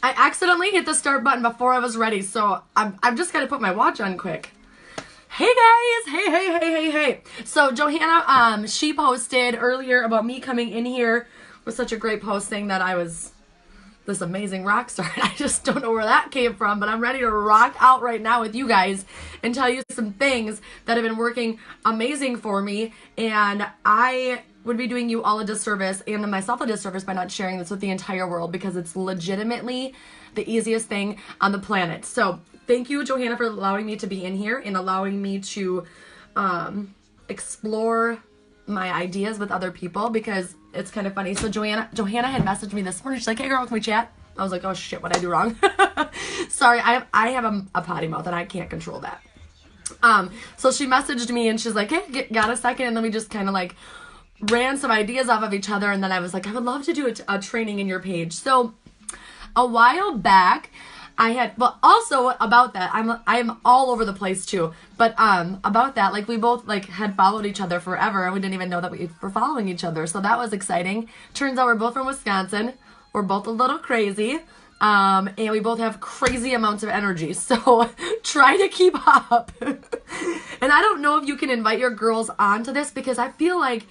I accidentally hit the start button before I was ready, so I'm just gonna put my watch on quick. Hey guys, hey. So Johanna, she posted earlier about me coming in here with such a great post saying that I was this amazing rock star. I just don't know where that came from, but I'm ready to rock out right now with you guys and tell you some things that have been working amazing for me, and I would be doing you all a disservice and myself a disservice by not sharing this with the entire world, because it's legitimately the easiest thing on the planet. So thank you, Johanna, for allowing me to be in here and allowing me to explore my ideas with other people, because it's kind of funny. So Johanna had messaged me this morning. She's like, hey girl, can we chat? I was like, oh shit, what'd I do wrong? Sorry, I have a potty mouth and I can't control that. So she messaged me and she's like, hey, got a second? And then we just kind of like ran some ideas off of each other, and then I was like, I would love to do a training in your page. So a while back, I had, well, also about that, I'm all over the place too, but about that, like, we both like had followed each other forever, and we didn't even know that we were following each other, so that was exciting. Turns out we're both from Wisconsin, we're both a little crazy, and we both have crazy amounts of energy, so try to keep up. And I don't know if you can invite your girls onto this, because I feel like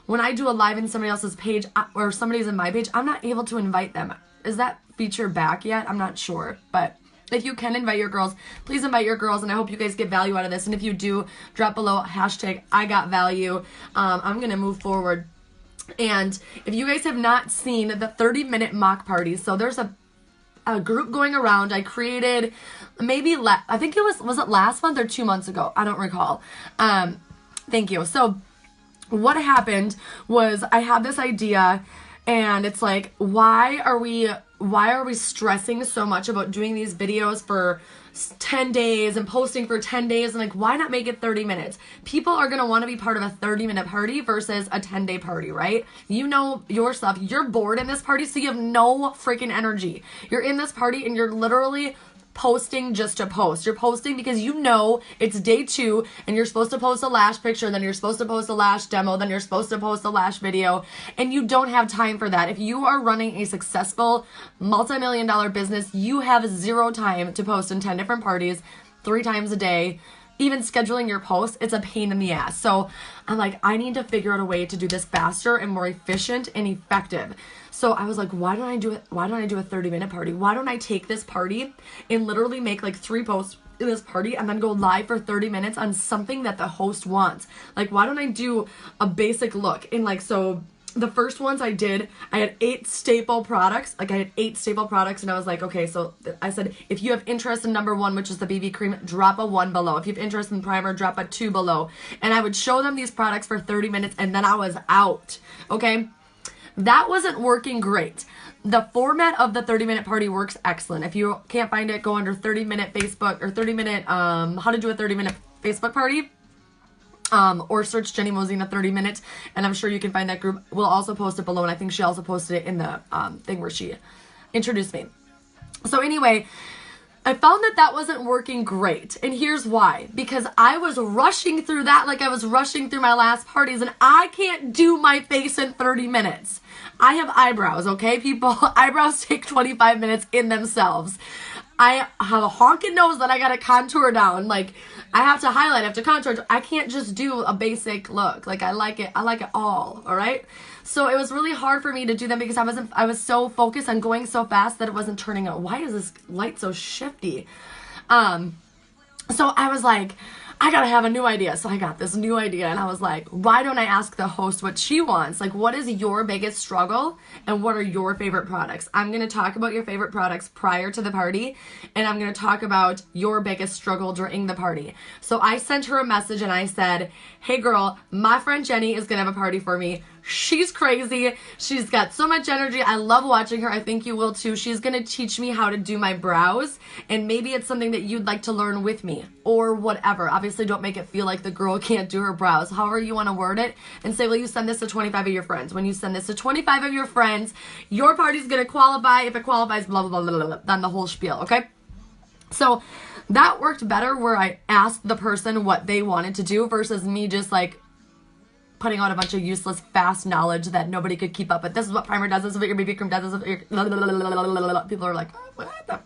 when I do a live in somebody else's page, or somebody's in my page, I'm not able to invite them. Is that feature back yet? I'm not sure, but if you can invite your girls, please invite your girls, and I hope you guys get value out of this. And if you do, drop below hashtag I got value. I'm gonna move forward. And if you guys have not seen the 30-minute mock parties, so there's a group going around. I created maybe I think it was it last month or 2 months ago? I don't recall. Thank you. So what happened was I had this idea, and it's like, why are we stressing so much about doing these videos for 10 days and posting for 10 days? And like, why not make it 30 minutes? People are going to want to be part of a 30-minute party versus a 10-day party, right? You know yourself. You're bored in this party, so you have no freaking energy. You're in this party and you're literally posting just to post. You're posting because you know it's day 2 and you're supposed to post a lash picture, then you're supposed to post a lash demo, then you're supposed to post a lash video, and you don't have time for that. If you are running a successful multi-million-dollar business, you have 0 time to post in 10 different parties 3 times a day. Even scheduling your posts, it's a pain in the ass. So I'm like, I need to figure out a way to do this faster and more efficient and effective. So I was like, why don't I do a 30-minute party? Why don't I take this party and literally make like 3 posts in this party and then go live for 30 minutes on something that the host wants? Like, why don't I do a basic look? And like, so the first ones I did, I had 8 staple products. Like, I had 8 staple products, and I was like, okay, so I said, if you have interest in number 1, which is the BB cream, drop a 1 below. If you have interest in primer, drop a 2 below. And I would show them these products for 30 minutes, and then I was out, okay? That wasn't working great. The format of the 30-minute party works excellent. If you can't find it, go under 30-minute Facebook, or 30-minute, how to do a 30-minute Facebook party. Or search Jenny Mosina 30 minutes, and I'm sure you can find that group. We'll also post it below, and I think she also posted it in the thing where she introduced me. So anyway, I found that wasn't working great, and here's why. Because I was rushing through that like I was rushing through my last parties, and I can't do my face in 30 minutes. I have eyebrows, okay, people? Eyebrows take 25 minutes in themselves. I have a honking nose that I gotta contour down. Like, I have to highlight, I have to contour. I can't just do a basic look. Like, I like it all right? So it was really hard for me to do them because I was so focused on going so fast that it wasn't turning out. Why is this light so shifty? So I was like, I gotta have a new idea. So I got this new idea, and I was like, why don't I ask the host what she wants? Like, what is your biggest struggle, and what are your favorite products? I'm gonna talk about your favorite products prior to the party, and I'm gonna talk about your biggest struggle during the party. So I sent her a message, and I said, hey girl, my friend Jenny is gonna have a party for me. She's crazy. She's got so much energy. I love watching her. I think you will too. She's going to teach me how to do my brows, and maybe it's something that you'd like to learn with me or whatever. Obviously, don't make it feel like the girl can't do her brows. However you want to word it, and say, well, you send this to 25 of your friends. When you send this to 25 of your friends, your party's going to qualify. If it qualifies, blah, blah, blah, blah, blah, then the whole spiel, okay? So that worked better where I asked the person what they wanted to do versus me just like putting out a bunch of useless, fast knowledge that nobody could keep up with. This is what primer does. This is what your BB cream does. This is what your... People are like, what the...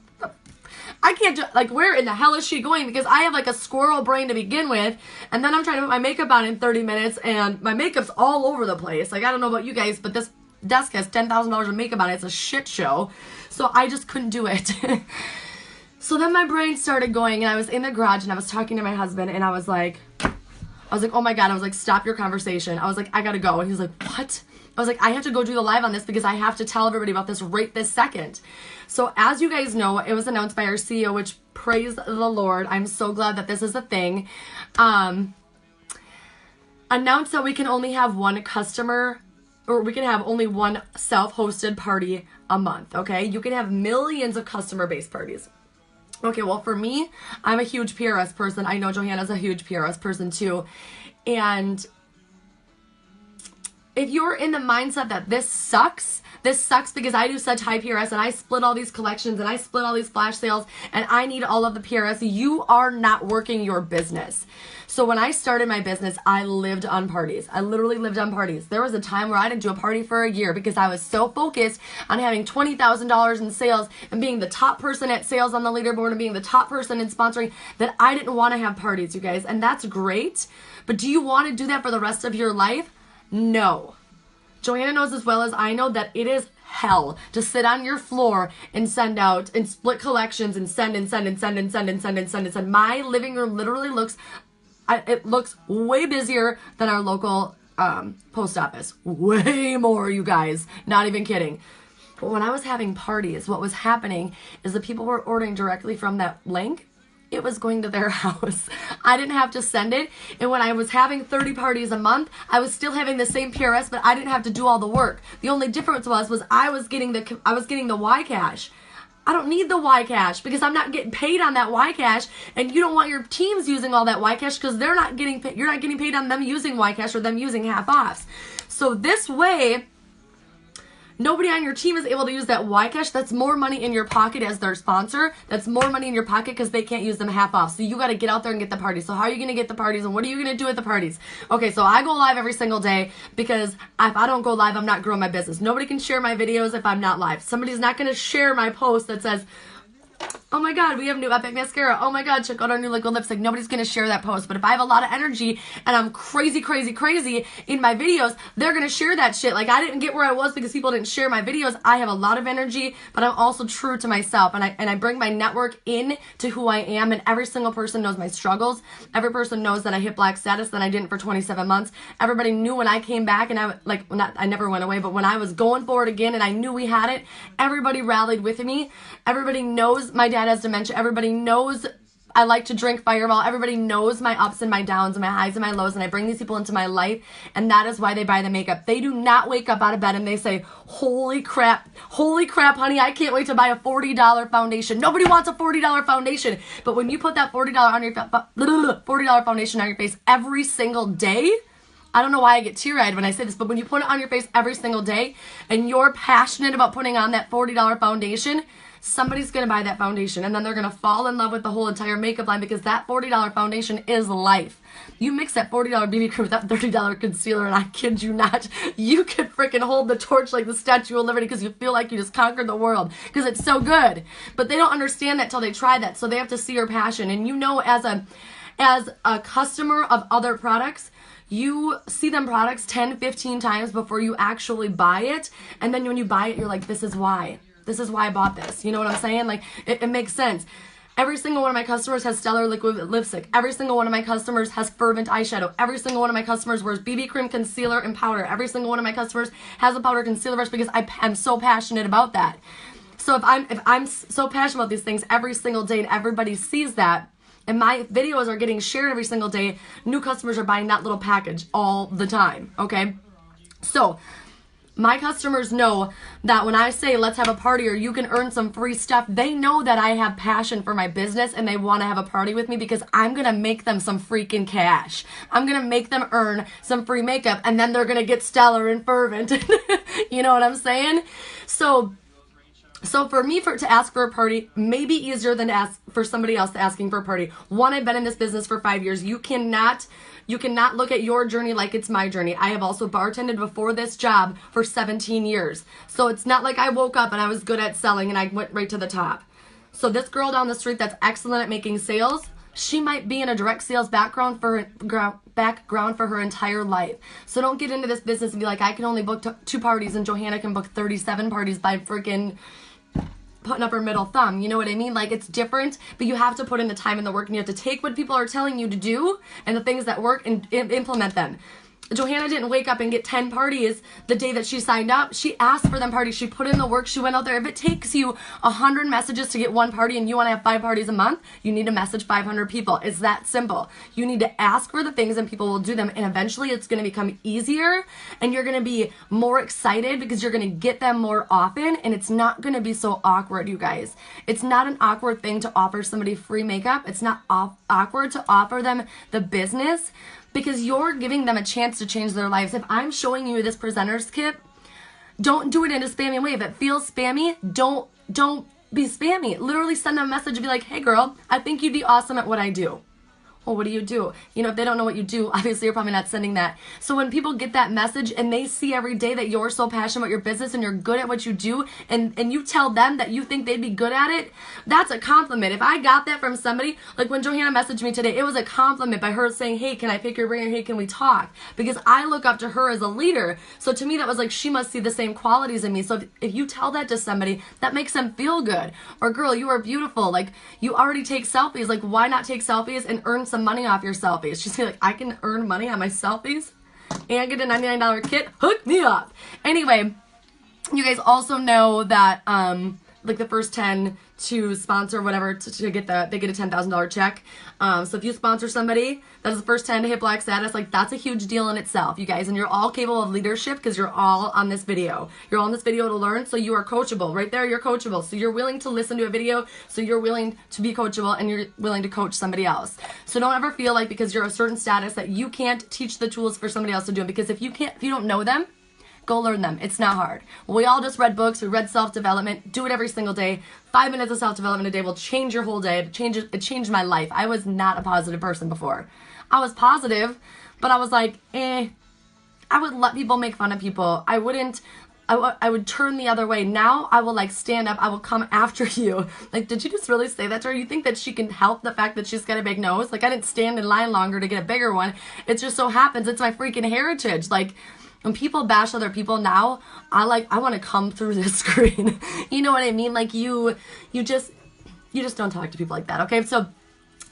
I can't like, where in the hell is she going? Because I have like a squirrel brain to begin with, and then I'm trying to put my makeup on in 30 minutes, and my makeup's all over the place. Like, I don't know about you guys, but this desk has $10,000 of makeup on it. It's a shit show. So I just couldn't do it. So then my brain started going, and I was in the garage, and I was talking to my husband, and I was like, oh my God. I was like, stop your conversation. I was like, I gotta go. And he was like, what? I was like, I have to go do the live on this because I have to tell everybody about this right this second. So as you guys know, it was announced by our CEO, which, praise the Lord, I'm so glad that this is a thing. Announced that we can only have one customer, or we can have only one self-hosted party a month, okay? You can have millions of customer-based parties. Okay, well, for me, I'm a huge PRS person. I know Johanna's a huge PRS person too. And if you're in the mindset that this sucks because I do such high PRS and I split all these collections and I split all these flash sales and I need all of the PRS, you are not working your business. So when I started my business, I lived on parties. I literally lived on parties. There was a time where I didn't do a party for a year because I was so focused on having $20,000 in sales and being the top person at sales on the leaderboard and being the top person in sponsoring that I didn't want to have parties, you guys. And that's great. But do you want to do that for the rest of your life? No. Johanna knows as well as I know that it is hell to sit on your floor and send out and split collections and send. My living room literally looks way busier than our local post office. Way more, you guys. Not even kidding. But when I was having parties, what was happening is the people were ordering directly from that link. It was going to their house. I didn't have to send it. And when I was having 30 parties a month, I was still having the same PRS, but I didn't have to do all the work. The only difference was I was getting the Y cash. I don't need the Y cash because I'm not getting paid on that Y cash, and you don't want your teams using all that Y cash because you're not getting paid on them using Y cash or them using half offs. So this way, nobody on your team is able to use that Y cash. That's more money in your pocket as their sponsor. That's more money in your pocket because they can't use them half off. So you got to get out there and get the parties. So how are you going to get the parties and what are you going to do at the parties? Okay, so I go live every single day because if I don't go live, I'm not growing my business. Nobody can share my videos if I'm not live. Somebody's not going to share my post that says, oh my God, we have new Epic Mascara. Oh my God, check out our new liquid lipstick. Nobody's going to share that post. But if I have a lot of energy and I'm crazy in my videos, they're going to share that shit. Like, I didn't get where I was because people didn't share my videos. I have a lot of energy, but I'm also true to myself. And I bring my network in to who I am. And every single person knows my struggles. Every person knows that I hit black status, that I didn't for 27 months. Everybody knew when I came back and I never went away, but when I was going for it again and I knew we had it, everybody rallied with me. Everybody knows my dad has dementia. Everybody knows I like to drink Fireball. Everybody knows my ups and my downs and my highs and my lows, and I bring these people into my life, and that is why they buy the makeup. They do not wake up out of bed and they say, holy crap, honey, I can't wait to buy a $40 foundation. Nobody wants a $40 foundation, but when you put that $40 foundation on your face every single day, I don't know why I get teary-eyed when I say this, but when you put it on your face every single day and you're passionate about putting on that $40 foundation, somebody's going to buy that foundation, and then they're going to fall in love with the whole entire makeup line because that $40 foundation is life. You mix that $40 BB cream with that $30 concealer, and I kid you not, you could freaking hold the torch like the Statue of Liberty because you feel like you just conquered the world because it's so good. But they don't understand that till they try that, so they have to see your passion. And you know, as a customer of other products, you see them products 10, 15 times before you actually buy it, and then when you buy it, you're like, this is why I bought this. You know what I'm saying? Like, it makes sense. Every single one of my customers has Stellar liquid lipstick. Every single one of my customers has Fervent eyeshadow. Every single one of my customers wears BB cream, concealer, and powder. Every single one of my customers has a powder concealer brush because I'm so passionate about that. So if I'm so passionate about these things every single day and everybody sees that, and my videos are getting shared every single day, new customers are buying that little package all the time, okay? So my customers know that when I say let's have a party or you can earn some free stuff, they know that I have passion for my business and they want to have a party with me because I'm going to make them some freaking cash. I'm going to make them earn some free makeup, and then they're going to get Stellar and Fervent. You know what I'm saying? So for me to ask for a party may be easier than to ask for somebody else asking for a party. One, I've been in this business for 5 years. You cannot You cannot look at your journey like it's my journey. I have also bartended before this job for 17 years. So it's not like I woke up and I was good at selling and I went right to the top. So this girl down the street that's excellent at making sales, she might be in a direct sales background for her entire life. So don't get into this business and be like, I can only book 2 parties and Johanna can book 37 parties by freaking putting up her middle thumb. You know what I mean? Like, it's different, but you have to put in the time and the work, and you have to take what people are telling you to do and the things that work and implement them. Johanna didn't wake up and get 10 parties the day that she signed up. She asked for them parties. She put in the work. She went out there. If it takes you 100 messages to get 1 party and you want to have 5 parties a month, you need to message 500 people. It's that simple. You need to ask for the things and people will do them. And eventually it's going to become easier and you're going to be more excited because you're going to get them more often, and it's not going to be so awkward, you guys. It's not an awkward thing to offer somebody free makeup. It's not awkward to offer them the business, because you're giving them a chance to change their lives. If I'm showing you this presenter's kit, don't do it in a spammy way. If it feels spammy, don't be spammy. Literally send them a message and be like, hey girl, I think you'd be awesome at what I do. Well, what do you do? You know, if they don't know what you do, obviously you're probably not sending that. So when people get that message and they see every day that you're so passionate about your business and you're good at what you do, and you tell them that you think they'd be good at it, that's a compliment. If I got that from somebody, like when Johanna messaged me today, it was a compliment by her saying, hey, can I pick your brain? Hey, can we talk? Because I look up to her as a leader. So to me, that was like, she must see the same qualities in me. So if you tell that to somebody, that makes them feel good. Or girl, you are beautiful. Like, you already take selfies. Like, why not take selfies and earn some money off your selfies? She's like, I can earn money on my selfies and get a $99 kit. Hook me up. Anyway, you guys also know that like the first 10 to sponsor whatever to get they get a $10,000 check. So if you sponsor somebody, that is the first 10 to hit black status. Like, that's a huge deal in itself, you guys. And you're all capable of leadership because you're all on this video. You're on this video to learn, so you are coachable. Right there, you're coachable. So you're willing to listen to a video, so you're willing to be coachable, and you're willing to coach somebody else. So don't ever feel like because you're a certain status that you can't teach the tools for somebody else to do it. Because if you don't know them, go learn them. It's not hard. We all just read books. We read self-development. Do it every single day. 5 minutes of self-development a day will change your whole day. It changed my life. I was not a positive person before. I was positive, but I was like, I would let people make fun of people. I would turn the other way. Now I will like stand up. I will come after you. Like, did you just really say that to her? You think that she can help the fact that she's got a big nose? Like, I didn't stand in line longer to get a bigger one. It just so happens it's my freaking heritage. Like, when people bash other people now, I want to come through the screen. You know what I mean? Like, you just don't talk to people like that, okay? So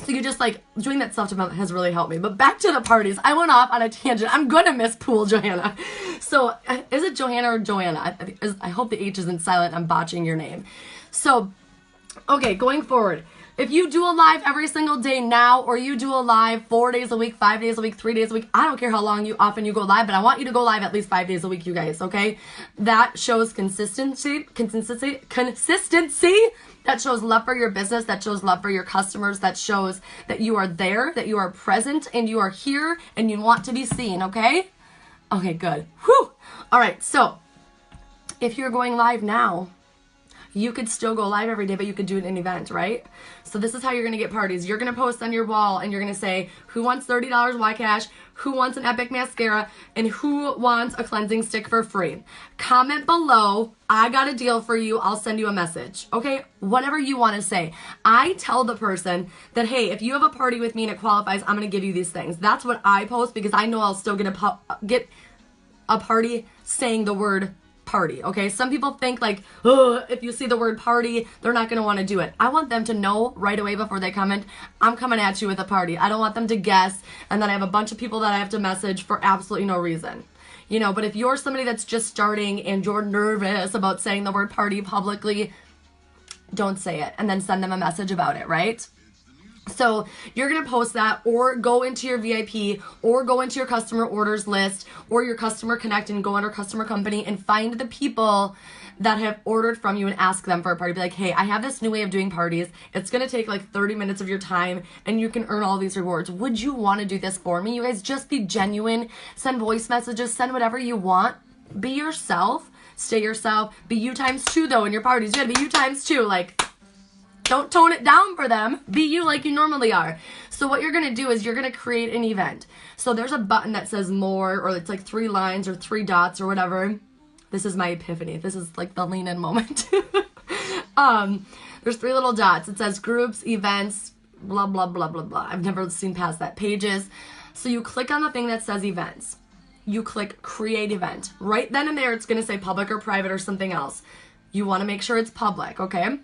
you just, like, doing that self-development has really helped me. But back to the parties. I went off on a tangent. I'm going to miss Pool Johanna. So, is it Johanna or Joanna? I hope the H isn't silent. I'm botching your name. So, okay, going forward. If you do a live every single day now, or you do a live 4 days a week, 5 days a week, 3 days a week, I don't care how often you go live, but I want you to go live at least 5 days a week, you guys, okay? That shows consistency. That shows love for your business. That shows love for your customers. That shows that you are there, that you are present, and you are here, and you want to be seen, okay? Okay, good. Whew! All right, so if you're going live now, you could still go live every day, but you could do it in an event, right? So this is how you're going to get parties. You're going to post on your wall, and you're going to say, who wants $30 Ycash? Who wants an Epic mascara? And who wants a cleansing stick for free? Comment below. I got a deal for you. I'll send you a message. Okay? Whatever you want to say. I tell the person that, hey, if you have a party with me and it qualifies, I'm going to give you these things. That's what I post because I know I'll still get a party saying the word party, okay? Some people think like, oh, if you see the word party, they're not going to want to do it. I want them to know right away before they comment, I'm coming at you with a party. I don't want them to guess, and then I have a bunch of people that I have to message for absolutely no reason. You know, but if you're somebody that's just starting and you're nervous about saying the word party publicly, don't say it, and then send them a message about it, right? So you're going to post that, or go into your VIP, or go into your customer orders list, or your customer connect and go under customer company and find the people that have ordered from you and ask them for a party. Be like, hey, I have this new way of doing parties. It's going to take like 30 minutes of your time and you can earn all these rewards. Would you want to do this for me? You guys just be genuine. Send voice messages, send whatever you want. Be yourself. Stay yourself. Be you times 2 though in your parties. You gotta be you times 2. Like, Don't tone it down for them. Be you like you normally are. So what you're going to do is you're going to create an event. So there's a button that says more, or it's like 3 lines or 3 dots or whatever. This is my epiphany. This is like the lean in moment. There's 3 little dots. It says groups, events, blah, blah, blah, blah, blah. I've never seen past that. Pages. So you click on the thing that says events. You click create event. Right then and there, it's going to say public or private or something else. You want to make sure it's public, okay?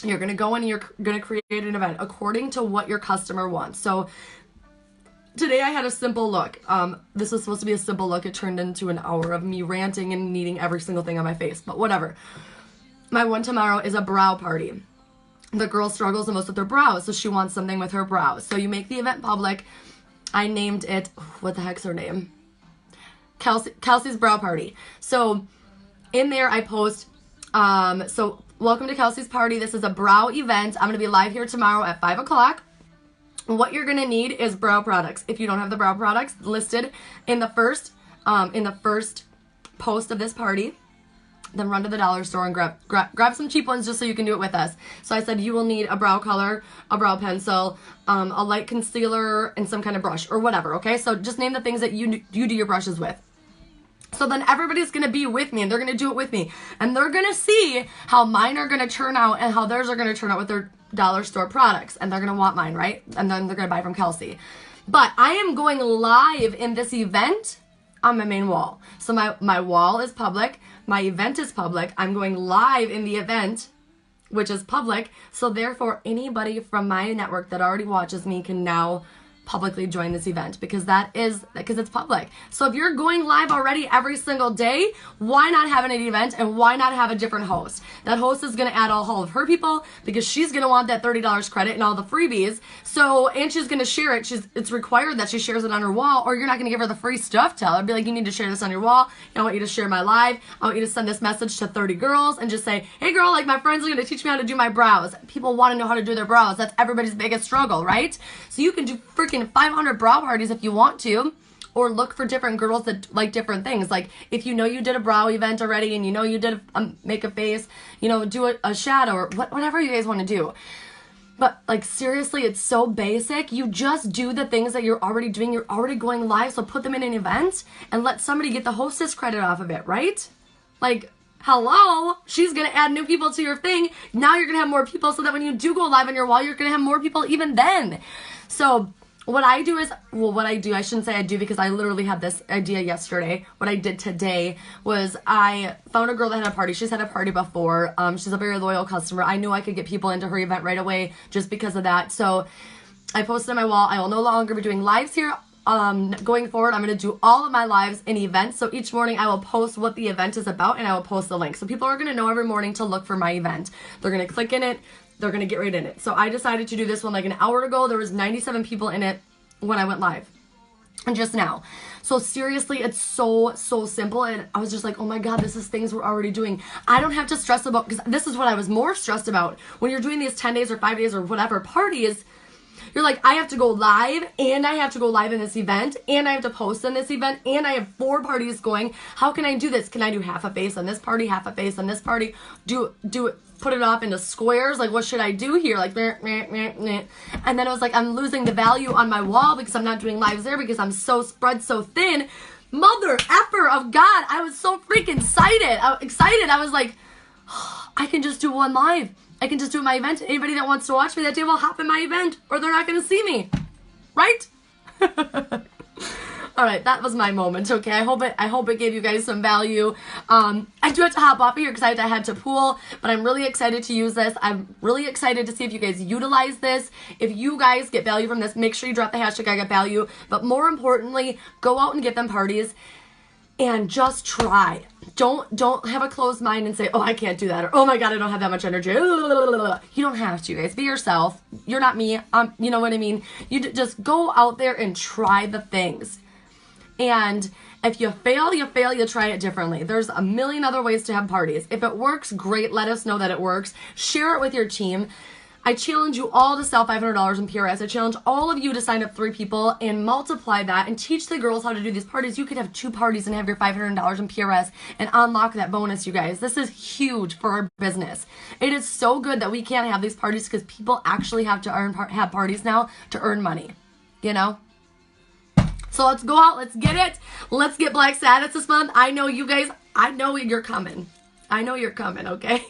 You're going to go in and you're going to create an event according to what your customer wants. So today I had a simple look. This was supposed to be a simple look. It turned into an hour of me ranting and needing every single thing on my face, but whatever. My one tomorrow is a brow party. The girl struggles the most with her brows, so she wants something with her brows. So you make the event public. I named it, what the heck's her name? Kelsey's Brow Party. So in there I post, so welcome to Kelsey's Party. This is a brow event. I'm going to be live here tomorrow at 5 o'clock. What you're going to need is brow products. If you don't have the brow products listed in the first post of this party, then run to the dollar store and grab some cheap ones just so you can do it with us. So I said you will need a brow color, a brow pencil, a light concealer, and some kind of brush or whatever, okay? So just name the things that you do your brushes with. So then everybody's going to be with me and they're going to do it with me. And they're going to see how mine are going to turn out and how theirs are going to turn out with their dollar store products. And they're going to want mine, right? And then they're going to buy from Kelsey. But I am going live in this event on my main wall. So my wall is public. My event is public. I'm going live in the event, which is public. So therefore, anybody from my network that already watches me can now publicly join this event because it's public. So if you're going live already every single day, why not have an event and why not have a different host? That host is going to add all of her people because she's going to want that $30 credit and all the freebies. So, and she's going to share it. It's required that she shares it on her wall, or you're not going to give her the free stuff. Tell her, be like, you need to share this on your wall. I want you to share my live. I want you to send this message to 30 girls and just say, hey girl, like my friends are going to teach me how to do my brows. People want to know how to do their brows. That's everybody's biggest struggle, right? So you can do freaking 500 brow parties if you want to, or look for different girls that like different things. Like if you know you did a brow event already and you know you did make a face, you know, do a shadow or whatever you guys want to do. But like seriously, it's so basic. You just do the things that you're already doing. You're already going live, so put them in an event and let somebody get the hostess credit off of it, right? Like, hello, she's going to add new people to your thing. Now you're going to have more people so that when you do go live on your wall, you're going to have more people even then. So what I do is, I shouldn't say I do because I literally had this idea yesterday. What I did today was I found a girl that had a party. She's had a party before. She's a very loyal customer. I knew I could get people into her event right away just because of that. So I posted on my wall, I will no longer be doing lives here. Going forward, I'm going to do all of my lives in events. So each morning I will post what the event is about and I will post the link. So people are going to know every morning to look for my event. They're going to click in it. They're going to get right in it. So I decided to do this one like an hour ago. There was 97 people in it when I went live. And just now. So seriously, it's so simple. And I was just like, oh my God, this is things we're already doing. I don't have to stress about, because this is what I was more stressed about. When you're doing these 10 days or 5 days or whatever parties, you're like, I have to go live and I have to go live in this event and I have to post in this event and I have 4 parties going. How can I do this? Can I do half a face on this party, half a face on this party? Do it, put it off into squares? Like, what should I do here? Like, meh, meh, meh, meh. And then I was like, I'm losing the value on my wall because I'm not doing lives there because I'm so spread so thin. Mother effer of God. I was so freaking excited. I was like, oh, I can just do one live. I can just do my event. Anybody that wants to watch me that day will hop in my event or they're not going to see me. Right? All right, that was my moment, okay? I hope it gave you guys some value. I do have to hop off of here because I had to pool, but I'm really excited to use this. I'm really excited to see if you guys utilize this. If you guys get value from this, make sure you drop the hashtag I got value. But more importantly, go out and get them parties and just try. Don't have a closed mind and say, oh, I can't do that, or oh my God, I don't have that much energy. You don't have to, guys. Be yourself. You're not me. You know what I mean? You just go out there and try the things. And if you fail, you try it differently. There's a million other ways to have parties. If it works, great. Let us know that it works. Share it with your team. I challenge you all to sell $500 in PRS. I challenge all of you to sign up 3 people and multiply that and teach the girls how to do these parties. You could have 2 parties and have your $500 in PRS and unlock that bonus, you guys. This is huge for our business. It is so good that we can't have these parties because people actually have to have parties now to earn money, you know? So let's go out. Let's get it. Let's get Black Status this month. I know you guys, I know you're coming. I know you're coming, okay?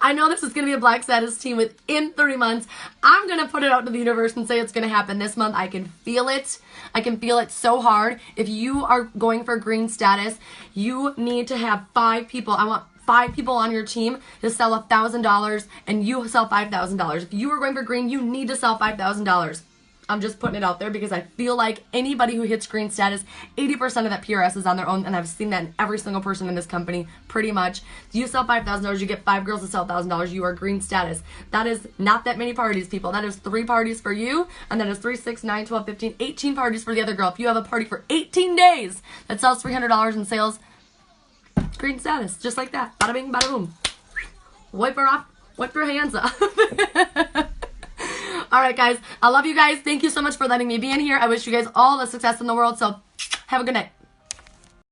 I know this is going to be a Black Status team within 30 months. I'm going to put it out to the universe and say it's going to happen this month. I can feel it. I can feel it so hard. If you are going for green status, you need to have 5 people. I want 5 people on your team to sell $1,000 and you sell $5,000. If you are going for green, you need to sell $5,000. I'm just putting it out there because I feel like anybody who hits green status, 80% of that PRS is on their own, and I've seen that in every single person in this company, pretty much. You sell $5,000, you get 5 girls to sell $1,000, you are green status. That is not that many parties, people. That is 3 parties for you, and that is 3, 6, 9, 12, 15, 18 parties for the other girl. If you have a party for 18 days that sells $300 in sales, green status, just like that. Bada bing, bada boom. Wipe her off, wipe your hands off. All right, guys. I love you guys. Thank you so much for letting me be in here. I wish you guys all the success in the world. So have a good night.